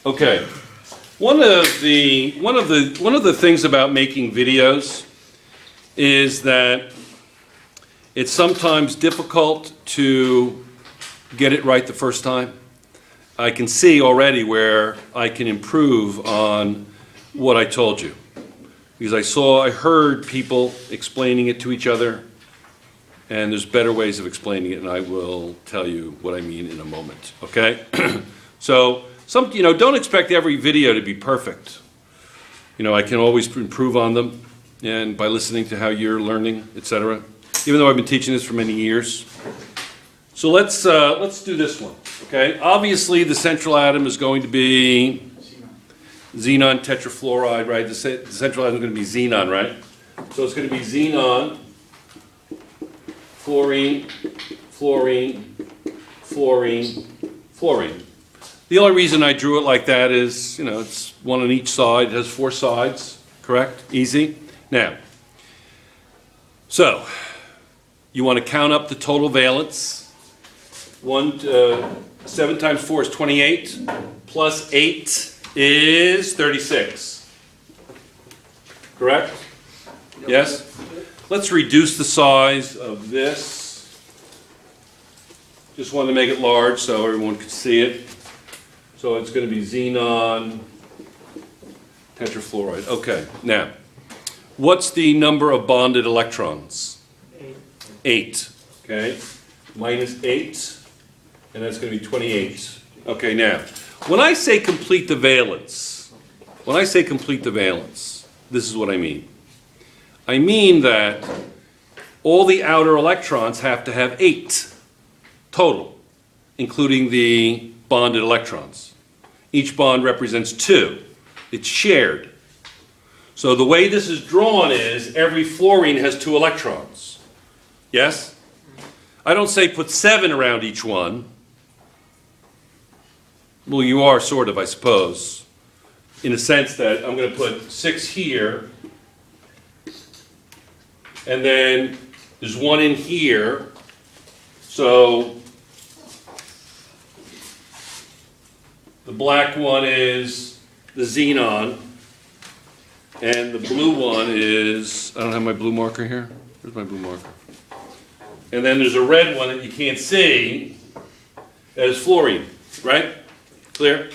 Okay. One of the things about making videos is that it's sometimes difficult to get it right the first time. I can see already where I can improve on what I told you. Because I heard people explaining it to each other, and there's better ways of explaining it, and I will tell you what I mean in a moment, okay? So, don't expect every video to be perfect. I can always improve on them, and by listening to how you're learning, etc. Even though I've been teaching this for many years. So let's do this one, okay? Obviously, the central atom is going to be xenon tetrafluoride, right? The central atom is going to be xenon, right? So it's going to be xenon, fluorine, fluorine, fluorine, fluorine. The only reason I drew it like that is, it's one on each side. It has 4 sides, correct? Easy. Now, so you want to count up the total valence. 7 times 4 is 28, plus 8 is 36. Correct? Yes? Let's reduce the size of this. Just wanted to make it large so everyone could see it. So it's going to be xenon tetrafluoride. Okay, now, what's the number of bonded electrons? 8. Okay, minus 8, and that's going to be 28. Okay, now, when I say complete the valence, this is what I mean. I mean that all the outer electrons have to have 8 total, including the bonded electrons. Each bond represents 2. It's shared. So the way this is drawn is every fluorine has 2 electrons. Yes? I don't say put 7 around each one. Well, you are sort of, I suppose, in a sense that I'm going to put 6 here, and then there's 1 in here. So the black one is the xenon, and the blue one is, I don't have my blue marker here. Where's my blue marker? And then there's a red one that you can't see, that is fluorine, right? Clear?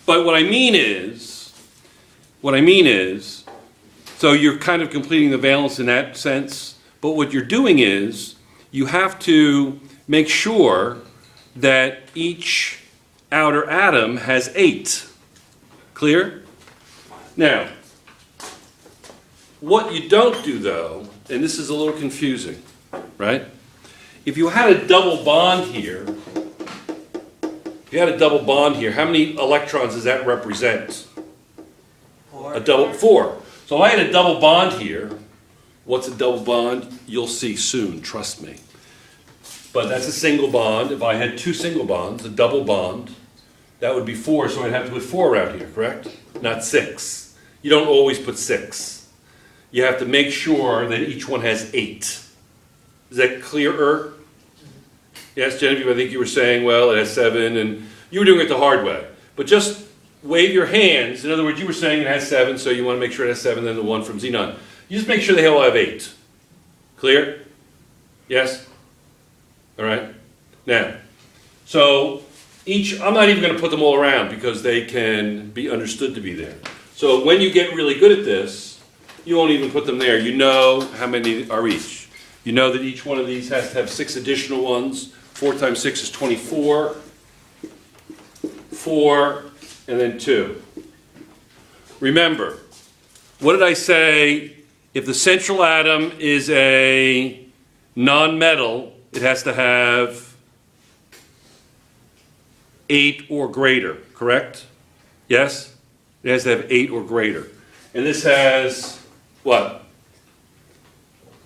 But what I mean is, so you're kind of completing the valence in that sense, but what you're doing is, you have to make sure that each outer atom has 8. Clear? Now, what you don't do though, and this is a little confusing, right? If you had a double bond here, how many electrons does that represent? 4. 4. So if I had a double bond here, what's a double bond? You'll see soon, trust me. But that's a single bond. If I had 2 single bonds, a double bond, that would be 4, so I'd have to put 4 around here, correct? Not 6. You don't always put 6. You have to make sure that each one has 8. Is that clearer? Yes, Genevieve, I think you were saying, well, it has 7, and you were doing it the hard way. But just wave your hands. In other words, you were saying it has 7, so you want to make sure it has 7, then the one from xenon. You just make sure they all have 8. Clear? Yes? All right? Now, so I'm not even going to put them all around because they can be understood to be there. So when you get really good at this, you won't even put them there. You know how many are each. You know that each one of these has to have 6 additional ones. 4 times 6 is 24. 4, and then 2. Remember, what did I say? If the central atom is a non-metal, it has to have 8 or greater, correct? Yes? It has to have 8 or greater. And this has what?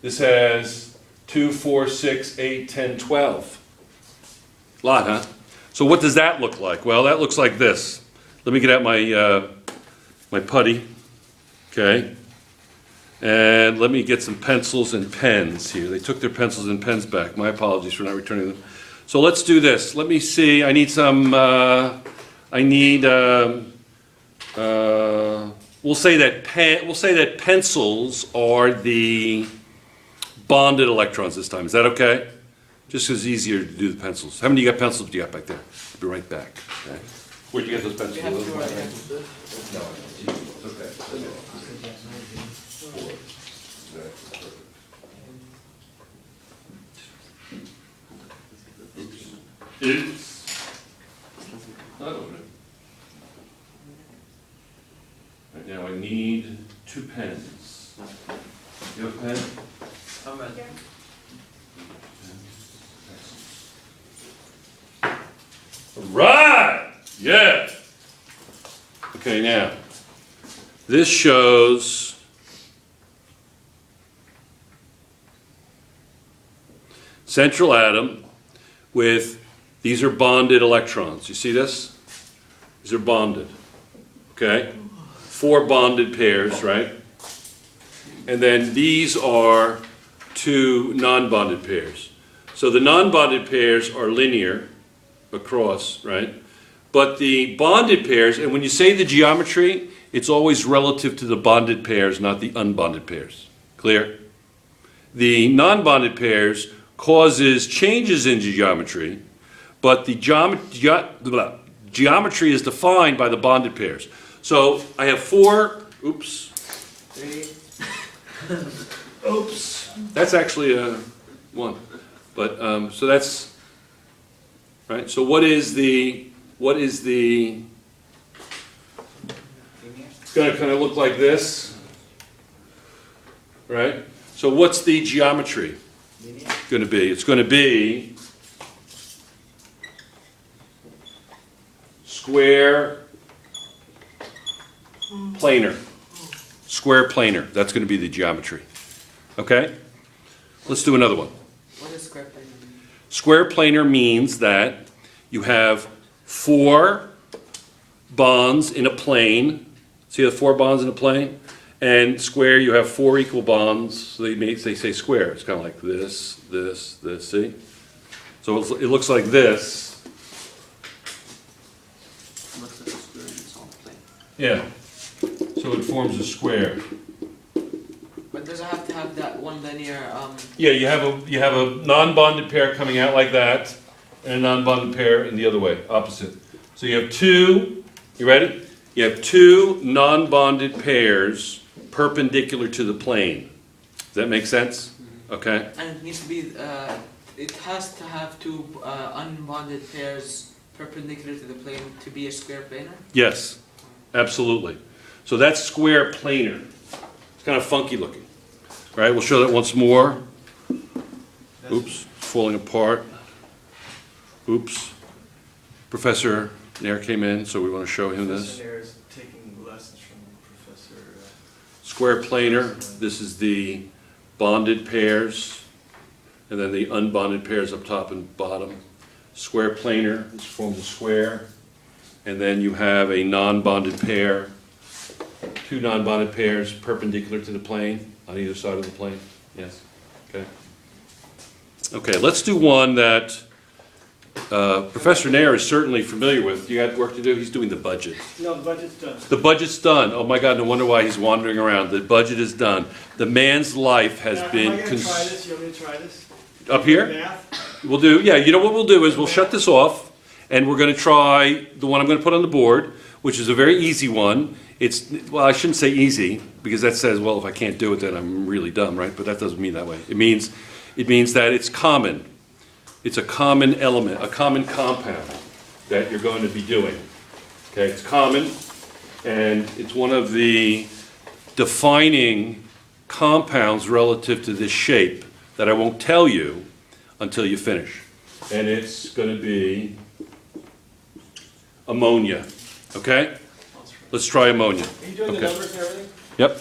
This has 2, 4, 6, 8, 10, 12. A lot, huh? So what does that look like? Well, that looks like this. Let me get out my my putty, okay? And let me get some pencils and pens here. They took their pencils and pens back. My apologies for not returning them. So let's do this. Let me see. I need some. I need we'll say that pencils are the bonded electrons this time. Is that okay? Just 'cause it's easier to do the pencils. How many you got pencils do you got back there? I'll be right back. Okay. Where'd you get those pencils? You have two right here. No, it's okay. It's not open. Right now I need 2 pens. You have a pen? I'm ready. Right! Yeah! Okay, now, this shows central atom with, these are bonded electrons. You see this? These are bonded. Okay? 4 bonded pairs, right? And then these are 2 non-bonded pairs. So the non-bonded pairs are linear across, right? But the bonded pairs, and when you say the geometry, it's always relative to the bonded pairs, not the unbonded pairs. Clear? The non-bonded pairs causes changes in geometry, but the geometry is defined by the bonded pairs. So I have 4, oops. 3. Oops. That's actually a 1. But, so that's, right? So what is the, it's going to kind of look like this, right? So what's the geometry going to be? It's going to be square planar. Square planar. That's going to be the geometry. Okay? Let's do another one. What is square planar? Square planar means that you have 4 bonds in a plane. See the 4 bonds in a plane? And square, you have 4 equal bonds. So they say square. It's kind of like this, this, this. See? So it looks like this. Looks like a square and it's on the plane. Yeah. So it forms a square. But does it have to have that one linear, Yeah, you have a non-bonded pair coming out like that, and a non-bonded pair in the other way, opposite. So you have 2. You ready? You have 2 non-bonded pairs perpendicular to the plane. Does that make sense? Okay. and it needs to be, it has to have 2 unbonded pairs perpendicular to the plane to be a square planar? Yes, absolutely. So that's square planar. It's kind of funky looking. Right, we'll show that once more. Oops, it's falling apart. Oops. Professor Nair came in, so we want to show him this. Professor Nair is taking lessons from Professor. Square planar, this is the bonded pairs, and then the unbonded pairs up top and bottom. Square planar, this forms a square, and then you have a non-bonded pair, 2 non-bonded pairs perpendicular to the plane on either side of the plane. Yes. Okay. Okay, let's do one that Professor Nair is certainly familiar with. You got work to do? He's doing the budget. No, the budget's done. The budget's done. Oh my God, no wonder why he's wandering around. The budget is done. The man's life has been... Am I going to try this? You want me to try this? Up here? Math? We'll do, yeah, you know what we'll do is we'll shut this off, and we're going to try the one I'm going to put on the board, which is a very easy one. It's, well, I shouldn't say easy, because that says, well, if I can't do it, then I'm really dumb, right? But that doesn't mean that way. It means that it's common. It's a common element, a common compound that you're going to be doing. Okay, it's common, and it's one of the defining compounds relative to this shape that I won't tell you until you finish. And it's going to be ammonia. Okay? Let's try ammonia. Are you doing the Okay. numbers and everything? Yep.